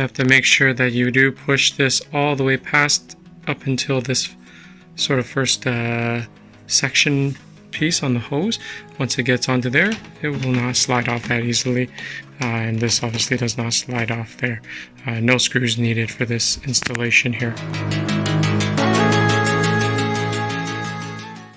have to make sure that you do push this all the way past up until this sort of first section piece on the hose. Once it gets onto there, it will not slide off that easily, and this obviously does not slide off there. No screws needed for this installation here.